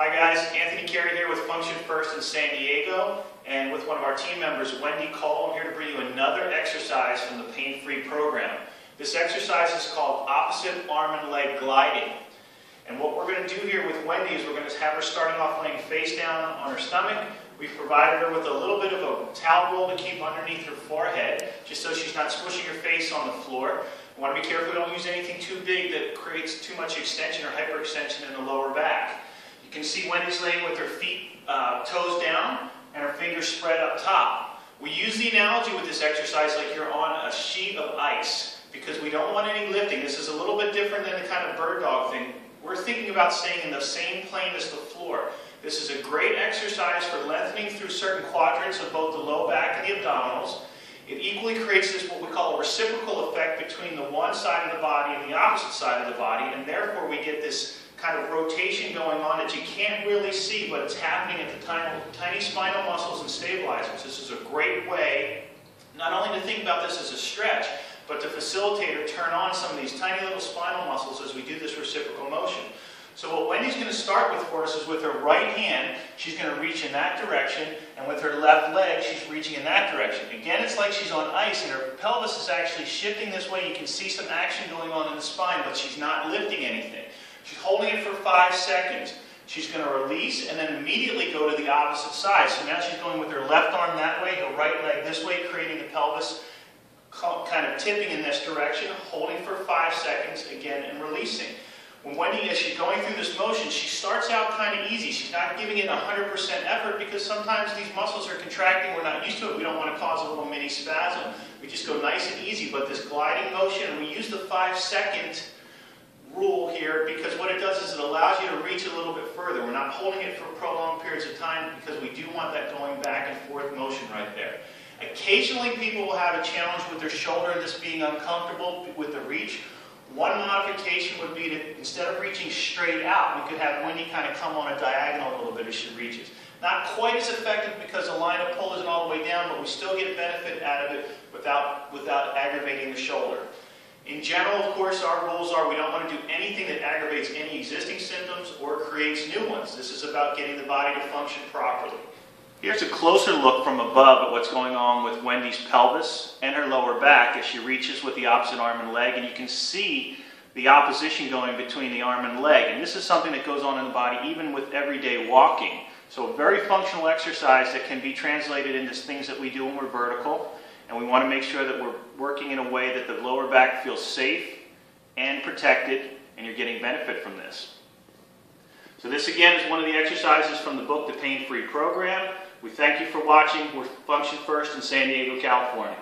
Hi guys, Anthony Carey here with Function First in San Diego, and with one of our team members, Wendy Cole. I'm here to bring you another exercise from the pain-free program. This exercise is called opposite arm and leg gliding. And what we're going to do here with Wendy is we're going to have her starting off laying face down on her stomach. We've provided her with a little bit of a towel roll to keep underneath her forehead, just so she's not squishing her face on the floor. We want to be careful we don't use anything too big that creates too much extension or hyperextension in the lower back. You can see Wendy's laying with her feet toes down and her fingers spread up top. We use the analogy with this exercise like you're on a sheet of ice, because we don't want any lifting. This is a little bit different than the kind of bird dog thing. We're thinking about staying in the same plane as the floor. This is a great exercise for lengthening through certain quadrants of both the low back and the abdominals. It equally creates this what we call a reciprocal effect between the one side of the body and the opposite side of the body, and therefore we get this kind of rotation going on that you can't really see, but it's happening at the tiny spinal muscles and stabilizers. This is a great way not only to think about this as a stretch, but to facilitate or turn on some of these tiny little spinal muscles as we do this reciprocal motion. So what Wendy's going to start with for us is with her right hand, she's going to reach in that direction, and with her left leg, she's reaching in that direction. Again, it's like she's on ice, and her pelvis is actually shifting this way. You can see some action going on in the spine, but she's not lifting anything. She's holding it for 5 seconds. She's going to release and then immediately go to the opposite side. So now she's going with her left arm that way, her right leg this way, creating the pelvis kind of tipping in this direction, holding for 5 seconds again and releasing. When Wendy, as she's going through this motion, she starts out kind of easy. She's not giving it 100% effort because sometimes these muscles are contracting. We're not used to it. We don't want to cause a little mini spasm. We just go nice and easy. But this gliding motion, and we use the 5-second rule here because what it does is it allows you to reach a little bit further. We're not holding it for prolonged periods of time because we do want that going back and forth motion right there. Occasionally people will have a challenge with their shoulder and this being uncomfortable with the reach. One modification would be to, instead of reaching straight out, we could have Wendy kind of come on a diagonal a little bit as she reaches. Not quite as effective because the line of pull isn't all the way down, but we still get benefit out of it without aggravating the shoulder. In general, of course, our rules are we don't want to do anything that aggravates any existing symptoms or creates new ones. This is about getting the body to function properly. Here's a closer look from above at what's going on with Wendy's pelvis and her lower back as she reaches with the opposite arm and leg, and you can see the opposition going between the arm and leg. And this is something that goes on in the body even with everyday walking. So a very functional exercise that can be translated into things that we do when we're vertical, and we want to make sure that we're working in a way that the lower back feels safe and protected, and you're getting benefit from this. So this again is one of the exercises from the book, The Pain-Free Program. We thank you for watching. We're Function First in San Diego, California.